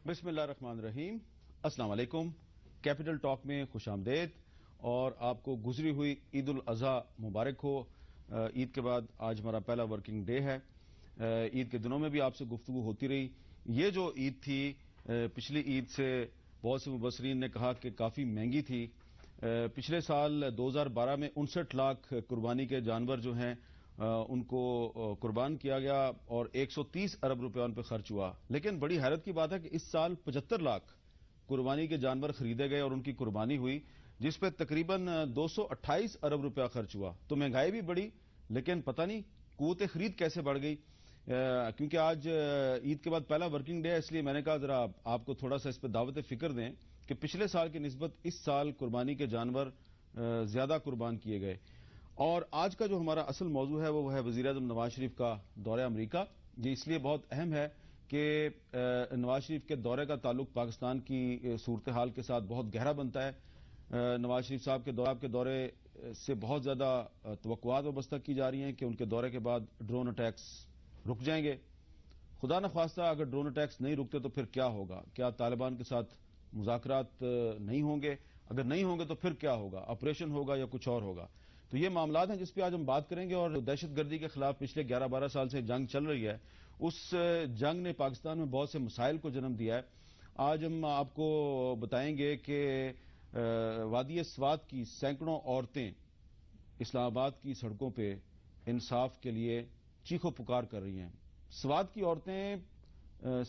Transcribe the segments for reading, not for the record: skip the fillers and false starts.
بسم اللہ الرحمن الرحیم۔ السلام علیکم۔ کیپٹل ٹاک میں خوش آمدید اور آپ کو گزری ہوئی عید الاضحیٰ مبارک ہو۔ عید کے بعد آج ہمارا پہلا ورکنگ ڈے ہے۔ عید کے دنوں میں بھی آپ سے گفتگو ہوتی رہی۔ یہ جو عید تھی پچھلی عید سے بہت سے مبصرین نے کہا کہ کافی مہنگی تھی۔ پچھلے سال 2012 میں 59 لاکھ قربانی کے جانور جو ہیں ان کو قربان کیا گیا اور 130 ارب روپے ان پہ خرچ ہوا، لیکن بڑی حیرت کی بات ہے کہ اس سال 75 لاکھ قربانی کے جانور خریدے گئے اور ان کی قربانی ہوئی، جس پہ تقریباً 228 ارب روپیہ خرچ ہوا۔ تو مہنگائی بھی بڑھی، لیکن پتہ نہیں قوت خرید کیسے بڑھ گئی۔ کیونکہ آج عید کے بعد پہلا ورکنگ ڈے ہے، اس لیے میں نے کہا ذرا آپ کو تھوڑا سا اس پہ دعوت فکر دیں کہ پچھلے سال کی نسبت اس سال قربانی کے جانور زیادہ قربان کیے گئے۔ اور آج کا جو ہمارا اصل موضوع ہے وہ ہے وزیر اعظم نواز شریف کا دورہ امریکہ۔ یہ اس لیے بہت اہم ہے کہ نواز شریف کے دورے کا تعلق پاکستان کی صورتحال کے ساتھ بہت گہرا بنتا ہے۔ نواز شریف صاحب کے دورے سے بہت زیادہ توقعات وابستہ کی جا رہی ہیں کہ ان کے دورے کے بعد ڈرون اٹیکس رک جائیں گے۔ خدا نخواستہ اگر ڈرون اٹیکس نہیں رکتے تو پھر کیا ہوگا؟ کیا طالبان کے ساتھ مذاکرات نہیں ہوں گے؟ اگر نہیں ہوں گے تو پھر کیا ہوگا؟ آپریشن ہوگا یا کچھ اور ہوگا؟ تو یہ معاملات ہیں جس پہ آج ہم بات کریں گے۔ اور دہشت گردی کے خلاف پچھلے 11-12 سال سے جنگ چل رہی ہے، اس جنگ نے پاکستان میں بہت سے مسائل کو جنم دیا ہے۔ آج ہم آپ کو بتائیں گے کہ وادی سوات کی سینکڑوں عورتیں اسلام آباد کی سڑکوں پہ انصاف کے لیے چیخو پکار کر رہی ہیں۔ سوات کی عورتیں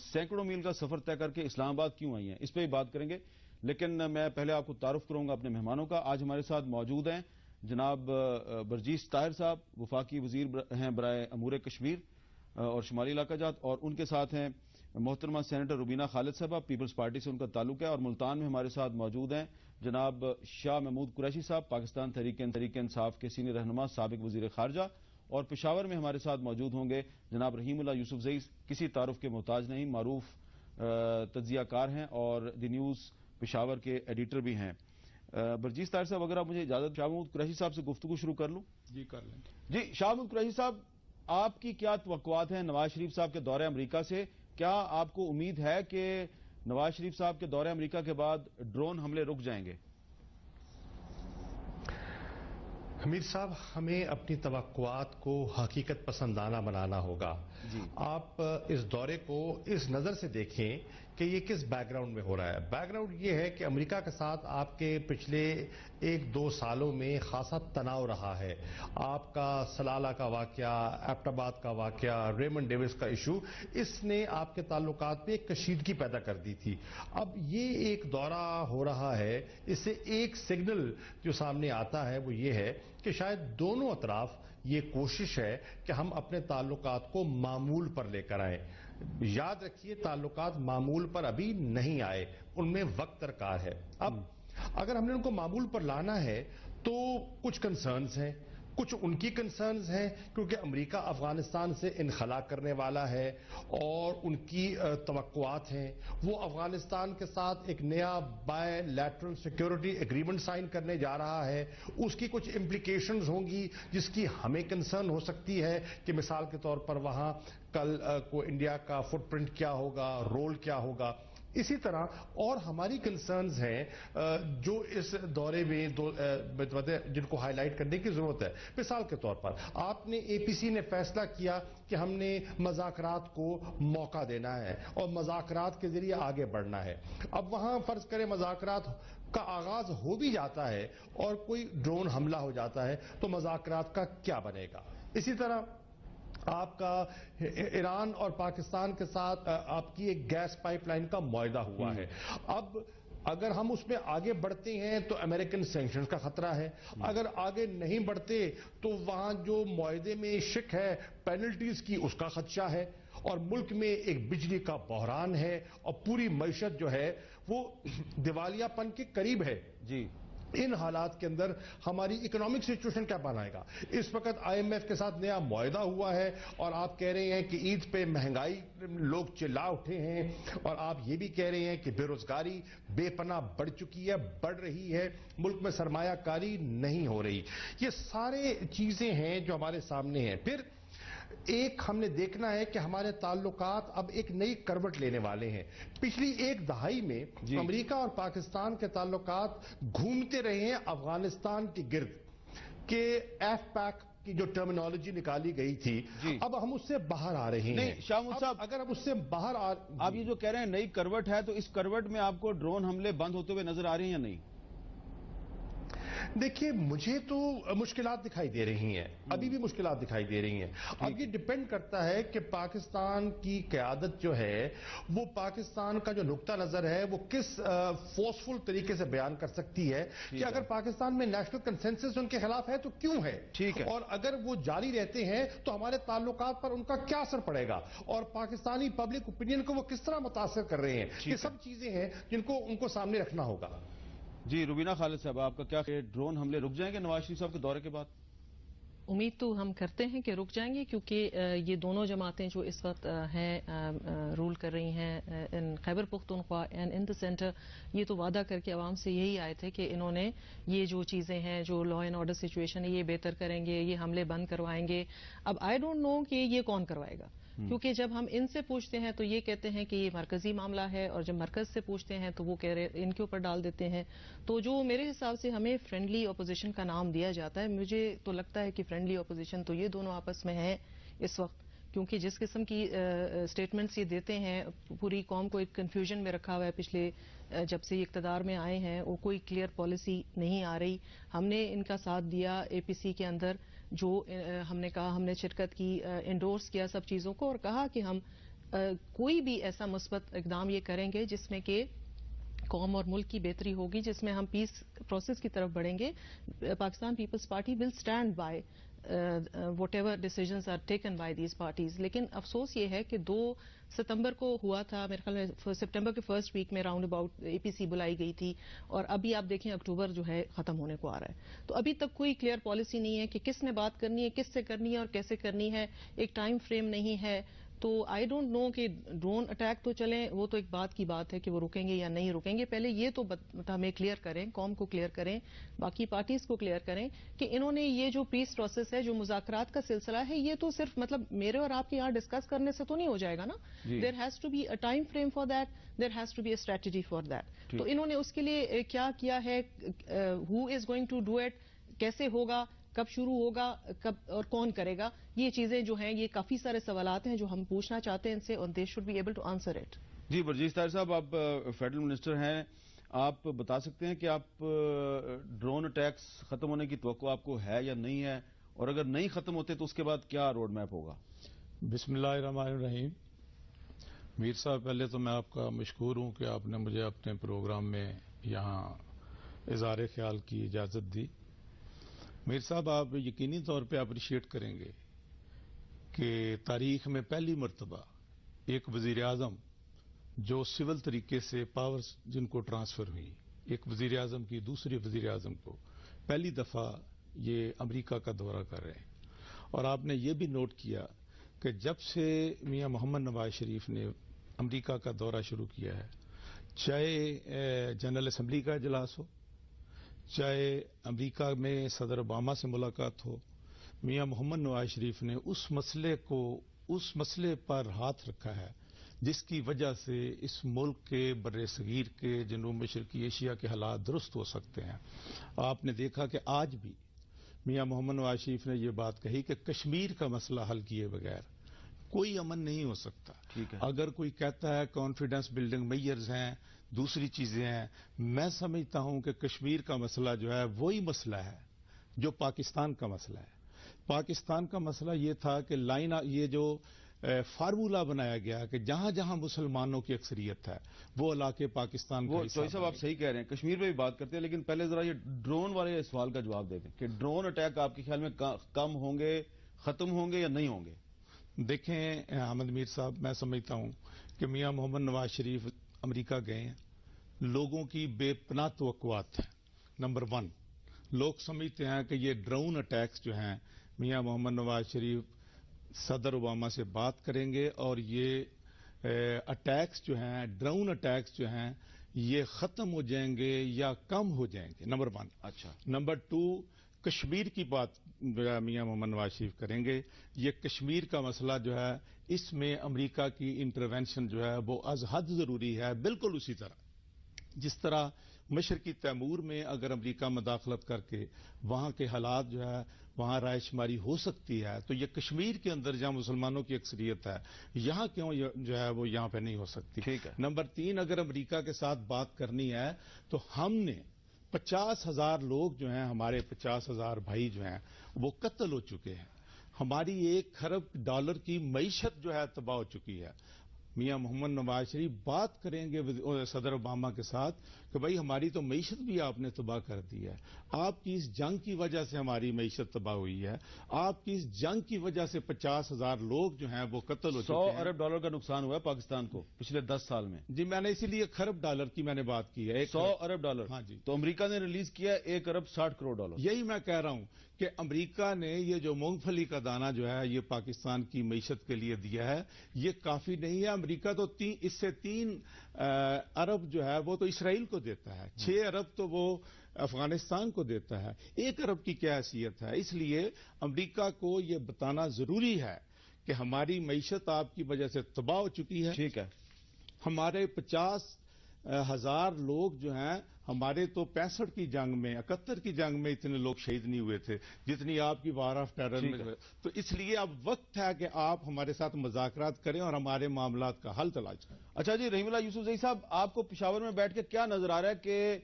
سینکڑوں میل کا سفر طے کر کے اسلام آباد کیوں آئی ہیں، اس پہ بھی بات کریں گے۔ لیکن میں پہلے آپ کو تعارف کروں گا اپنے مہمانوں کا۔ آج ہمارے ساتھ موجود ہیں جناب برجیس طاہر صاحب، وفاقی وزیر ہیں برائے امور کشمیر اور شمالی علاقہ جات، اور ان کے ساتھ ہیں محترمہ سینیٹر روبینہ خالد صاحبہ، پیپلز پارٹی سے ان کا تعلق ہے۔ اور ملتان میں ہمارے ساتھ موجود ہیں جناب شاہ محمود قریشی صاحب، پاکستان تحریک انصاف کے سینئر رہنما، سابق وزیر خارجہ۔ اور پشاور میں ہمارے ساتھ موجود ہوں گے جناب رحیم اللہ یوسف زئی، کسی تعارف کے محتاج نہیں، معروف تجزیہ کار ہیں اور دی نیوز پشاور کے ایڈیٹر بھی ہیں۔ برجیس طاہر صاحب، اگر آپ مجھے اجازت، شاہ محمود قریشی صاحب سے گفتگو شروع کر لوں؟ جی کر لیں۔ جی شاہ محمود قریشی صاحب، آپ کی کیا توقعات ہیں نواز شریف صاحب کے دورہ امریکہ سے؟ کیا آپ کو امید ہے کہ نواز شریف صاحب کے دورہ امریکہ کے بعد ڈرون حملے رک جائیں گے؟ امیر صاحب، ہمیں اپنی توقعات کو حقیقت پسندانہ بنانا ہوگا۔ جی، آپ اس دورے کو اس نظر سے دیکھیں کہ یہ کس بیک گراؤنڈ میں ہو رہا ہے۔ بیک گراؤنڈ یہ ہے کہ امریکہ کے ساتھ آپ کے پچھلے 1-2 سالوں میں خاصا تناؤ رہا ہے۔ آپ کا سلالہ کا واقعہ، ایبٹ آباد کا واقعہ، ریمنڈ ڈیوس کا ایشو، اس نے آپ کے تعلقات میں ایک کشیدگی پیدا کر دی تھی۔ اب یہ ایک دورہ ہو رہا ہے، اس سے ایک سگنل جو سامنے آتا ہے وہ یہ ہے کہ شاید دونوں اطراف یہ کوشش ہے کہ ہم اپنے تعلقات کو معمول پر لے کر آئیں۔ یاد رکھیے، تعلقات معمول پر ابھی نہیں آئے، ان میں وقت درکار ہے۔ اب اگر ہم نے ان کو معمول پر لانا ہے تو کچھ کنسرنز ہیں، کچھ ان کی کنسرنز ہیں کیونکہ امریکہ افغانستان سے انخلا کرنے والا ہے اور ان کی توقعات ہیں۔ وہ افغانستان کے ساتھ ایک نیا bilateral security agreement sign کرنے جا رہا ہے، اس کی کچھ امپلیکیشنز ہوں گی جس کی ہمیں کنسرن ہو سکتی ہے کہ مثال کے طور پر وہاں کل کو انڈیا کا فٹ پرنٹ کیا ہوگا، رول کیا ہوگا۔ اسی طرح اور ہماری کنسرنز ہیں جو اس دورے میں جن کو ہائی لائٹ کرنے کی ضرورت ہے۔ مثال کے طور پر آپ نے اے پی سی نے فیصلہ کیا کہ ہم نے مذاکرات کو موقع دینا ہے اور مذاکرات کے ذریعے آگے بڑھنا ہے۔ اب وہاں فرض کریں مذاکرات کا آغاز ہو بھی جاتا ہے اور کوئی ڈرون حملہ ہو جاتا ہے تو مذاکرات کا کیا بنے گا؟ اسی طرح آپ کا ایران اور پاکستان کے ساتھ آپ کی ایک گیس پائپ لائن کا معاہدہ ہوا ہے۔ اب اگر ہم اس میں آگے بڑھتے ہیں تو امریکن سینکشنز کا خطرہ ہے، اگر آگے نہیں بڑھتے تو وہاں جو معاہدے میں شک ہے پینلٹیز کی، اس کا خدشہ ہے، اور ملک میں ایک بجلی کا بحران ہے اور پوری معیشت جو ہے وہ دیوالیہ پن کے قریب ہے۔ جی، ان حالات کے اندر ہماری اکنامک سچویشن کیا بنائے گا؟ اس وقت آئی ایم ایف کے ساتھ نیا معاہدہ ہوا ہے اور آپ کہہ رہے ہیں کہ عید پہ مہنگائی لوگ چلا اٹھے ہیں، اور آپ یہ بھی کہہ رہے ہیں کہ بے روزگاری بے پناہ بڑھ چکی ہے، بڑھ رہی ہے، ملک میں سرمایہ کاری نہیں ہو رہی۔ یہ سارے چیزیں ہیں جو ہمارے سامنے ہیں۔ پھر ایک ہم نے دیکھنا ہے کہ ہمارے تعلقات اب ایک نئی کروٹ لینے والے ہیں. پچھلی ایک دہائی میں امریکہ اور پاکستان کے تعلقات گھومتے رہے ہیں افغانستان کی گرد کہ ایف پیک کی جو ٹرمینالوجی نکالی گئی تھی اب ہم اس سے باہر آ رہے ہیں. نہیں شاہ محمود صاحب، اگر ہم اس سے باہر آپ یہ جو کہہ رہے ہیں نئی کروٹ ہے، تو اس کروٹ میں آپ کو ڈرون حملے بند ہوتے ہوئے نظر آ رہے ہیں یا نہیں؟ دیکھیے مجھے تو مشکلات دکھائی دے رہی ہیں، ابھی بھی مشکلات دکھائی دے رہی ہیں. اب یہ ڈیپینڈ کرتا ہے کہ پاکستان کی قیادت جو ہے وہ پاکستان کا جو نقطہ نظر ہے وہ کس فورسفل طریقے سے بیان کر سکتی ہے کہ اگر پاکستان میں نیشنل کنسنسس ان کے خلاف ہے تو کیوں ہے، اور اگر وہ جاری رہتے ہیں تو ہمارے تعلقات پر ان کا کیا اثر پڑے گا، اور پاکستانی پبلک اوپینین کو وہ کس طرح متاثر کر رہے ہیں. یہ سب چیزیں ہیں جن کو ان کو سامنے رکھنا ہوگا. جی روبینہ خالد صاحب، آپ کا کیا ڈرون حملے رک جائیں گے نواز شریف صاحب کے دورے کے بعد؟ امید تو ہم کرتے ہیں کہ رک جائیں گے، کیونکہ یہ دونوں جماعتیں جو اس وقت ہیں رول کر رہی ہیں in Khyber Pakhtunkhwa and in the centre, یہ تو وعدہ کر کے عوام سے یہی آئے تھے کہ انہوں نے یہ جو چیزیں ہیں جو لا اینڈ آرڈر سچویشن ہے یہ بہتر کریں گے، یہ حملے بند کروائیں گے. اب آئی ڈونٹ نو کہ یہ کون کروائے گا، کیونکہ جب ہم ان سے پوچھتے ہیں تو یہ کہتے ہیں کہ یہ مرکزی معاملہ ہے، اور جب مرکز سے پوچھتے ہیں تو وہ کہہ رہے ان کے اوپر ڈال دیتے ہیں. تو جو میرے حساب سے ہمیں فرینڈلی اپوزیشن کا نام دیا جاتا ہے، مجھے تو لگتا ہے کہ فرینڈلی اپوزیشن تو یہ دونوں آپس میں ہیں اس وقت، کیونکہ جس قسم کی اسٹیٹمنٹس یہ دیتے ہیں پوری قوم کو ایک کنفیوژن میں رکھا ہوا ہے. پچھلے جب سے یہ اقتدار میں آئے ہیں وہ کوئی کلیئر پالیسی نہیں آ رہی. ہم نے ان کا ساتھ دیا اے پی سی کے اندر، جو ہم نے کہا، ہم نے شرکت کی، انڈورس کیا سب چیزوں کو، اور کہا کہ ہم کوئی بھی ایسا مثبت اقدام یہ کریں گے جس میں کہ قوم اور ملک کی بہتری ہوگی، جس میں ہم پیس پروسیس کی طرف بڑھیں گے. Pakistan Peoples Party will stand by whatever decisions are taken by these parties. لیکن افسوس یہ ہے کہ 2 ستمبر کو ہوا تھا، میرے خیال میں سپٹمبر کے فرسٹ ویک میں راؤنڈ اباؤٹ اے پی سی بلائی گئی تھی، اور ابھی آپ دیکھیں اکتوبر جو ہے ختم ہونے کو آ رہا ہے. تو ابھی تک کوئی کلیئر پالیسی نہیں ہے کہ کس نے بات کرنی ہے، کس سے کرنی ہے اور کیسے کرنی ہے. ایک ٹائم فریم نہیں ہے. تو آئی ڈونٹ نو کہ ڈرون اٹیک تو چلیں، وہ تو ایک بات کی بات ہے کہ وہ رکیں گے یا نہیں رکیں گے. پہلے یہ تو ہمیں کلیئر کریں، قوم کو کلیئر کریں، باقی پارٹیز کو کلیئر کریں کہ انہوں نے یہ جو پیس پروسیس ہے، جو مذاکرات کا سلسلہ ہے، یہ تو صرف مطلب میرے اور آپ کے یہاں ڈسکس کرنے سے تو نہیں ہو جائے گا نا. There has to be a time frame for that, there has to be a strategy for that. تو انہوں نے اس کے لیے کیا کیا ہے، who is going to do it, کیسے ہوگا، کب شروع ہوگا، کب اور کون کرے گا، یہ چیزیں جو ہیں یہ کافی سارے سوالات ہیں جو ہم پوچھنا چاہتے ہیں ان سے، اور they should be able to answer it. جی ورجیز طاہر صاحب، آپ فیڈرل منسٹر ہیں، آپ بتا سکتے ہیں کہ آپ ڈرون اٹیکس ختم ہونے کی توقع آپ کو ہے یا نہیں ہے، اور اگر نہیں ختم ہوتے تو اس کے بعد کیا روڈ میپ ہوگا؟ بسم اللہ الرحمن الرحیم. میر صاحب، پہلے تو میں آپ کا مشکور ہوں کہ آپ نے مجھے اپنے پروگرام میں یہاں اظہار خیال کی اجازت دی. میر صاحب، آپ یقینی طور پہ اپریشیٹ کریں گے کہ تاریخ میں پہلی مرتبہ ایک وزیر اعظم جو سول طریقے سے پاورز جن کو ٹرانسفر ہوئی، ایک وزیر اعظم کی دوسرے وزیر اعظم کو پہلی دفعہ یہ امریکہ کا دورہ کر رہے ہیں. اور آپ نے یہ بھی نوٹ کیا کہ جب سے میاں محمد نواز شریف نے امریکہ کا دورہ شروع کیا ہے، چاہے جنرل اسمبلی کا اجلاس ہو، چاہے امریکہ میں صدر اوباما سے ملاقات ہو، میاں محمد نواز شریف نے اس مسئلے پر ہاتھ رکھا ہے جس کی وجہ سے اس ملک کے بر صغیر کے جنوب مشرقی ایشیا کے حالات درست ہو سکتے ہیں. آپ نے دیکھا کہ آج بھی میاں محمد نواز شریف نے یہ بات کہی کہ کشمیر کا مسئلہ حل کیے بغیر کوئی امن نہیں ہو سکتا. اگر کوئی کہتا ہے کانفیڈنس بلڈنگ میئرز ہیں، دوسری چیزیں ہیں، میں سمجھتا ہوں کہ کشمیر کا مسئلہ جو ہے وہی مسئلہ ہے جو پاکستان کا مسئلہ ہے. پاکستان کا مسئلہ یہ تھا کہ یہ جو فارمولا بنایا گیا کہ جہاں جہاں مسلمانوں کی اکثریت ہے وہ علاقے پاکستان کا حصہ. صاحب آپ صحیح کہہ رہے ہیں، کشمیر پہ بھی بات کرتے ہیں، لیکن پہلے ذرا یہ ڈرون والے سوال کا جواب دے دیں کہ ڈرون اٹیک آپ کے خیال میں کم ہوں گے، ختم ہوں گے یا نہیں ہوں گے؟ دیکھیں احمد میر صاحب، میں سمجھتا ہوں کہ میاں محمد نواز شریف امریکہ گئے ہیں، لوگوں کی بے پناہ توقعات ہیں. نمبر 1، لوگ سمجھتے ہیں کہ یہ ڈرون اٹیکس جو ہیں، میاں محمد نواز شریف صدر اوباما سے بات کریں گے اور یہ اٹیکس جو ہیں، ڈرون اٹیکس جو ہیں، یہ ختم ہو جائیں گے یا کم ہو جائیں گے. نمبر 1. اچھا. نمبر 2، کشمیر کی بات جو ہے میاں محمد نواز شریف کریں گے. یہ کشمیر کا مسئلہ جو ہے اس میں امریکہ کی انٹروینشن جو ہے وہ از حد ضروری ہے. بالکل اسی طرح جس طرح مشرقی تیمور میں اگر امریکہ مداخلت کر کے وہاں کے حالات جو ہے وہاں رائے شماری ہو سکتی ہے, تو یہ کشمیر کے اندر جہاں مسلمانوں کی اکثریت ہے یہاں کیوں جو ہے وہ یہاں پہ نہیں ہو سکتی. ٹھیک ہے. نمبر 3, اگر امریکہ کے ساتھ بات کرنی ہے تو ہم نے 50,000 لوگ جو ہیں, ہمارے 50,000 بھائی جو ہیں وہ قتل ہو چکے ہیں. ہماری $1 ارب کی معیشت جو ہے تباہ ہو چکی ہے. میاں محمد نواز شریف بات کریں گے صدر اوباما کے ساتھ کہ بھائی ہماری تو معیشت بھی آپ نے تباہ کر دی ہے, آپ کی اس جنگ کی وجہ سے ہماری معیشت تباہ ہوئی ہے, آپ کی اس جنگ کی وجہ سے 50,000 لوگ جو ہیں وہ قتل ہو چکے ہیں. $100 ارب کا نقصان ہوا ہے پاکستان کو پچھلے 10 سال میں. جی میں نے اسی لیے $1 کھرب کی میں نے بات کی ہے. $100 ارب. ہاں جی. تو امریکہ نے ریلیز کیا $1 ارب 60 کروڑ. یہی میں کہہ رہا ہوں کہ امریکہ نے یہ جو مونگ پھلی کا دانہ جو ہے یہ پاکستان کی معیشت کے لیے دیا ہے, یہ کافی نہیں ہے. امریکہ تو اس سے 3 ارب جو ہے وہ تو اسرائیل کو دیتا ہے, 6 ارب تو وہ افغانستان کو دیتا ہے. 1 ارب کی کیا حیثیت ہے؟ اس لیے امریکہ کو یہ بتانا ضروری ہے کہ ہماری معیشت آپ کی وجہ سے تباہ ہو چکی ہے. ٹھیک ہے. ہمارے 50,000 لوگ جو ہیں, ہمارے تو 65 کی جنگ میں 71 کی جنگ میں اتنے لوگ شہید نہیں ہوئے تھے جتنی آپ کی وار آف ٹیرر میں. تو اس لیے اب وقت ہے کہ آپ ہمارے ساتھ مذاکرات کریں اور ہمارے معاملات کا حل تلاش کریں. اچھا جی, رحیم اللہ یوسف زئی صاحب, آپ کو پشاور میں بیٹھ کے کیا نظر آ رہا ہے کہ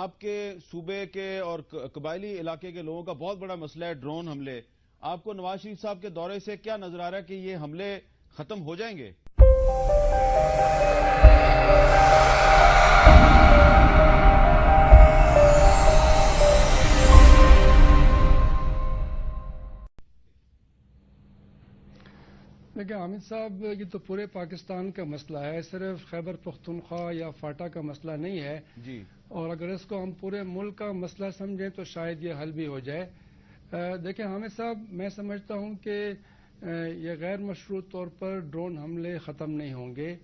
آپ کے صوبے کے اور قبائلی علاقے کے لوگوں کا بہت بڑا مسئلہ ہے ڈرون حملے. آپ کو نواز شریف صاحب کے دورے سے کیا نظر آ رہا ہے کہ یہ حملے ختم ہو جائیں گے؟ دیکھیں حامد صاحب, یہ تو پورے پاکستان کا مسئلہ ہے, صرف خیبر پختونخوا یا فاٹا کا مسئلہ نہیں ہے جی. اور اگر اس کو ہم پورے ملک کا مسئلہ سمجھیں تو شاید یہ حل بھی ہو جائے. دیکھیں حامد صاحب, میں سمجھتا ہوں کہ یہ غیر مشروط طور پر ڈرون حملے ختم نہیں ہوں گے.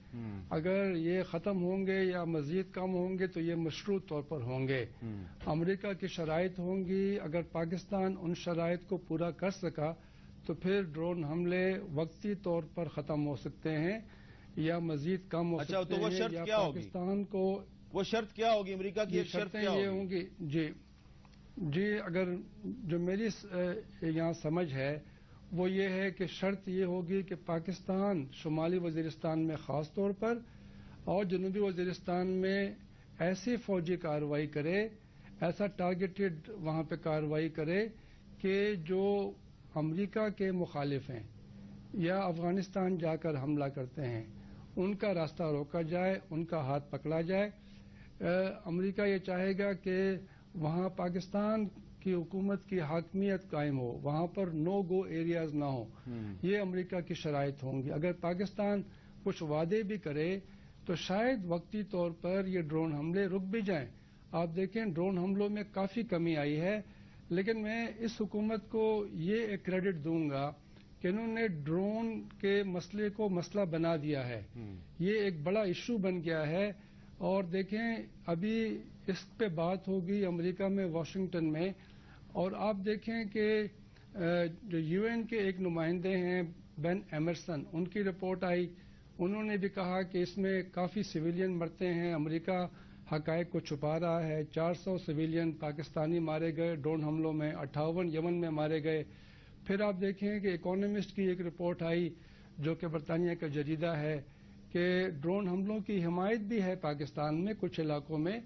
اگر یہ ختم ہوں گے یا مزید کم ہوں گے تو یہ مشروط طور پر ہوں گے. امریکہ کی شرائط ہوں گی, اگر پاکستان ان شرائط کو پورا کر سکا تو پھر ڈرون حملے وقتی طور پر ختم ہو سکتے ہیں یا مزید کم ہو سکتے تو وہ ہیں. شرط یا کیا ہوگی پاکستان کو وہ شرط کیا ہوگی امریکہ کی شرط کیا یہ ہوں گی؟ جی اگر جو میری یہاں سمجھ ہے وہ یہ ہے کہ شرط یہ ہوگی کہ پاکستان شمالی وزیرستان میں خاص طور پر اور جنوبی وزیرستان میں ایسی فوجی کارروائی کرے, ایسا ٹارگیٹڈ وہاں پہ کارروائی کرے کہ جو امریکہ کے مخالف ہیں یا افغانستان جا کر حملہ کرتے ہیں ان کا راستہ روکا جائے, ان کا ہاتھ پکڑا جائے. امریکہ یہ چاہے گا کہ وہاں پاکستان کی حکومت کی حاکمیت قائم ہو, وہاں پر نو گو ایریاز نہ ہو. یہ امریکہ کی شرائط ہوں گی. اگر پاکستان کچھ وعدے بھی کرے تو شاید وقتی طور پر یہ ڈرون حملے رک بھی جائیں. آپ دیکھیں ڈرون حملوں میں کافی کمی آئی ہے, لیکن میں اس حکومت کو یہ ایک کریڈٹ دوں گا کہ انہوں نے ڈرون کے مسئلے کو مسئلہ بنا دیا ہے. یہ ایک بڑا ایشو بن گیا ہے. اور دیکھیں ابھی اس پہ بات ہوگی امریکہ میں واشنگٹن میں, اور آپ دیکھیں کہ جو UN کے ایک نمائندے ہیں بین ایمرسن, ان کی رپورٹ آئی, انہوں نے بھی کہا کہ اس میں کافی سویلین مرتے ہیں, امریکہ حقائق کو چھپا رہا ہے. 400 سویلین پاکستانی مارے گئے ڈرون حملوں میں, 58 یمن میں مارے گئے. پھر آپ دیکھیں کہ اکانومسٹ کی ایک رپورٹ آئی جو کہ برطانیہ کا جریدہ ہے کہ ڈرون حملوں کی حمایت بھی ہے پاکستان میں کچھ علاقوں میں.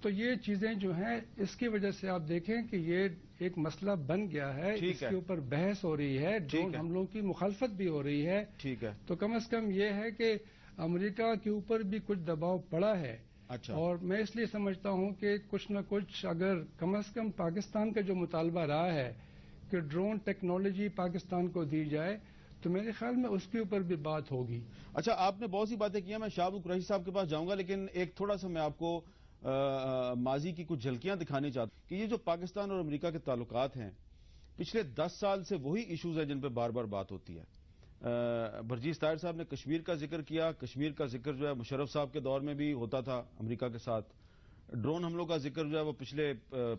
تو یہ چیزیں جو ہیں اس کی وجہ سے آپ دیکھیں کہ یہ ایک مسئلہ بن گیا ہے, اس کے اوپر بحث ہو رہی ہے, ڈرون حملوں کی مخالفت بھی ہو رہی ہے. ٹھیک ہے. تو کم از کم یہ ہے کہ امریکہ کے اوپر بھی کچھ دباؤ پڑا ہے. اچھا. اور میں اس لیے سمجھتا ہوں کہ کچھ نہ کچھ اگر کم از کم پاکستان کا جو مطالبہ رہا ہے کہ ڈرون ٹیکنالوجی پاکستان کو دی جائے تو میرے خیال میں اس کے اوپر بھی بات ہوگی. اچھا, آپ نے بہت سی باتیں کی ہیں, میں شاہد قریشی صاحب کے پاس جاؤں گا, لیکن ایک تھوڑا سا میں آپ کو ماضی کی کچھ جھلکیاں دکھانی چاہتا ہوں کہ یہ جو پاکستان اور امریکہ کے تعلقات ہیں پچھلے 10 سال سے وہی ایشوز ہیں جن پہ بار بار بات ہوتی ہے. برجیز طاہر صاحب نے کشمیر کا ذکر کیا, کشمیر کا ذکر جو ہے مشرف صاحب کے دور میں بھی ہوتا تھا امریکہ کے ساتھ. ڈرون حملوں کا ذکر جو ہے وہ پچھلے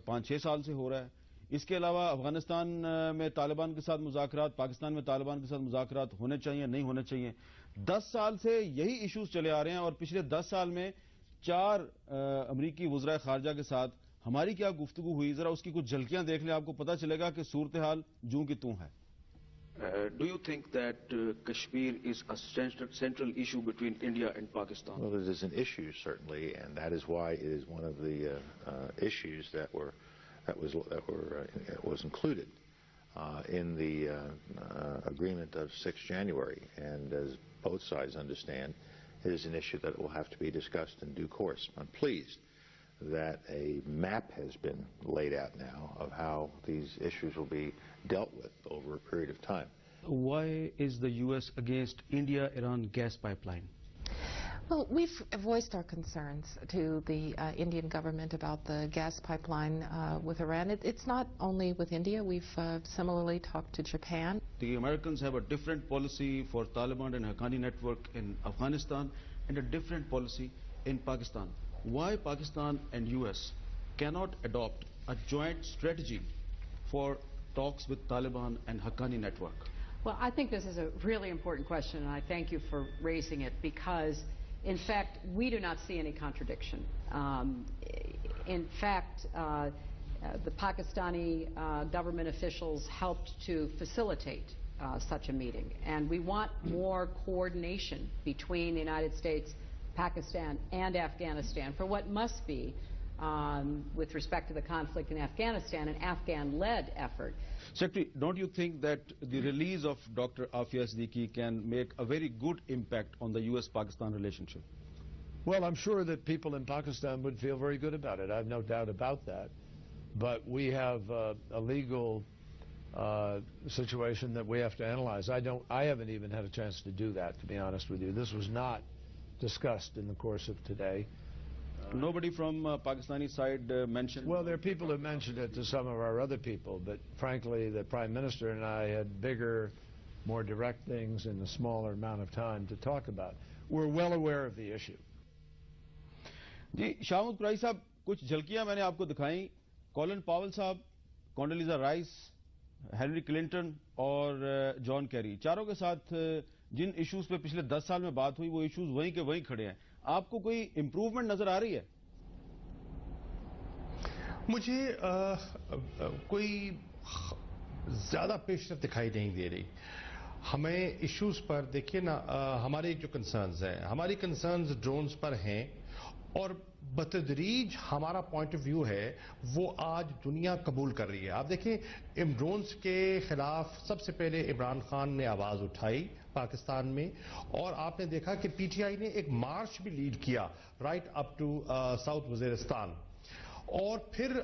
5-6 سال سے ہو رہا ہے. اس کے علاوہ افغانستان میں طالبان کے ساتھ مذاکرات، پاکستان میں طالبان کے ساتھ مذاکرات ہونے چاہیے نہیں ہونے چاہیے؟ 10 سال سے یہی ایشوز چلے آ رہے ہیں، اور پچھلے 10 سال میں 4 امریکی وزرائے خارجہ کے ساتھ ہماری کیا گفتگو ہوئی، ذرا اس کی کچھ جھلکیاں دیکھ لیں، آپ کو پتہ چلے گا کہ صورتحال جوں کی توں ہے. Do you think that Kashmir is a central issue between India and Pakistan? Well, it is an issue, certainly, and that is why it is one of the issues that was included in the agreement of 6 January. And as both sides understand, it is an issue that will have to be discussed in due course. I'm pleased that a map has been laid out now of how these issues will be dealt with over a period of time. Why is the U.S. against India-Iran gas pipeline? Well, we've voiced our concerns to the Indian government about the gas pipeline with Iran. It's not only with India. We've similarly talked to Japan. The Americans have a different policy for Taliban and Haqqani network in Afghanistan and a different policy in Pakistan. Why Pakistan and US cannot adopt a joint strategy for talks with Taliban and Haqqani network? Well, I think this is a really important question, and I thank you for raising it, because in fact we do not see any contradiction. In fact, the Pakistani government officials helped to facilitate such a meeting, and we want more coordination between the United States, Pakistan and Afghanistan for what must be, with respect to the conflict in Afghanistan, an Afghan-led effort. Secretary, don't you think that the release of Dr. Afia Siddiqui can make a very good impact on the US-Pakistan relationship? Well, I'm sure that people in Pakistan would feel very good about it. I have no doubt about that. But we have a legal situation that we have to analyze. I haven't even had a chance to do that, to be honest with you. This was not discussed in the course of today. Nobody from Pakistani side mentioned? Well, there are people who mentioned it to some of our other people, but frankly, the Prime Minister and I had bigger, more direct things in a smaller amount of time to talk about. We're well aware of the issue. جی شاہمود قریشی صاحب، کچھ جھلکیاں میں نے آپ کو دکھائیں. Colon پاول صاحب، Condoleezza rice, Hillary Clinton اور John Kerry, چاروں کے ساتھ جن ایشوز پہ پچھلے 10 سال میں بات ہوئی وہ ایشوز وہیں کے وہیں کھڑے ہیں. آپ کو کوئی امپروومنٹ نظر آ رہی ہے؟ مجھے کوئی زیادہ پیش رفت دکھائی نہیں دے رہی. ہمیں ایشوز پر دیکھیے نا، ہمارے جو کنسرنز ہیں، ہماری کنسرنز ڈرونز پر ہیں، اور بتدریج ہمارا پوائنٹ آف ویو ہے وہ آج دنیا قبول کر رہی ہے. آپ دیکھیں ڈرونز کے خلاف سب سے پہلے عمران خان نے آواز اٹھائی پاکستان میں، اور آپ نے دیکھا کہ پی ٹی آئی نے ایک مارچ بھی لیڈ کیا right up to South Waziristan. اور پھر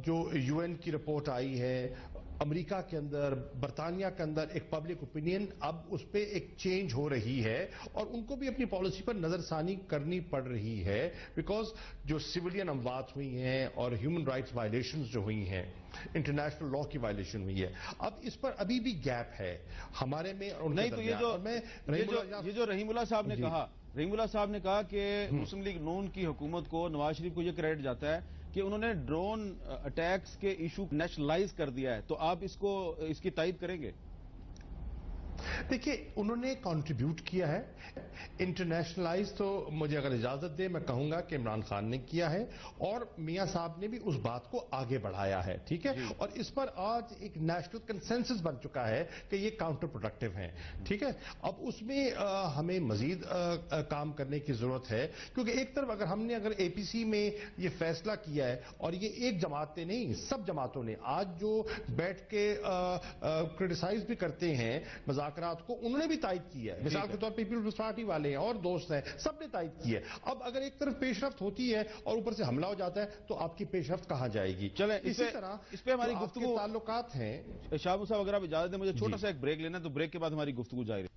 جو یو این کی رپورٹ آئی ہے، امریکہ کے اندر، برطانیہ کے اندر ایک پبلک اوپینین اب اس پہ ایک چینج ہو رہی ہے، اور ان کو بھی اپنی پالیسی پر نظر ثانی کرنی پڑ رہی ہے، بیکاز جو سویلین اموات ہوئی ہیں اور ہیومن رائٹس وائلیشنز جو ہوئی ہیں، انٹرنیشنل لا کی وائلیشن ہوئی ہے. اب اس پر ابھی بھی گیپ ہے ہمارے میں اور نہیں تو یہ جو رحیم اللہ صاحب نے کہا، رحیم اللہ صاحب نے کہا کہ مسلم لیگ نون کی حکومت کو، نواز شریف کو یہ کریڈٹ جاتا ہے کہ انہوں نے ڈرون اٹیکس کے ایشو نیشنلائز کر دیا ہے، تو آپ اس کی تائید کریں گے؟ دیکھیے انہوں نے کنٹریبیوٹ کیا ہے انٹرنیشنلائز، تو مجھے اگر اجازت دے میں کہوں گا کہ عمران خان نے کیا ہے، اور میاں صاحب نے بھی اس بات کو آگے بڑھایا ہے. ٹھیک ہے، اور اس پر آج ایک نیشنل کنسنسس بن چکا ہے کہ یہ کاؤنٹر پروڈکٹیو ہیں. ٹھیک ہے، اب اس میں ہمیں مزید کام کرنے کی ضرورت ہے، کیونکہ ایک طرف اگر اے پی سی میں یہ فیصلہ کیا ہے، اور یہ ایک جماعت نے نہیں، سب جماعتوں نے آج جو بیٹھ کے کرٹیسائز بھی کرتے ہیں مذاکرات کو، انہوں نے بھی تائید کی ہے. مثال کے طور پہ پیپلز پارٹی والے ہیں اور دوست ہیں، سب نے تائید کی ہے. اب اگر ایک طرف پیش رفت ہوتی ہے اور اوپر سے حملہ ہو جاتا ہے تو آپ کی پیش رفت کہاں جائے گی؟ چلیں اسی طرح اس پہ ہماری گفتگو تعلقات ہیں. شاہمود صاحب اگر آپ اجازت دیں، مجھے چھوٹا سا ایک بریک لینا ہے، تو بریک کے بعد ہماری گفتگو جاری رہے.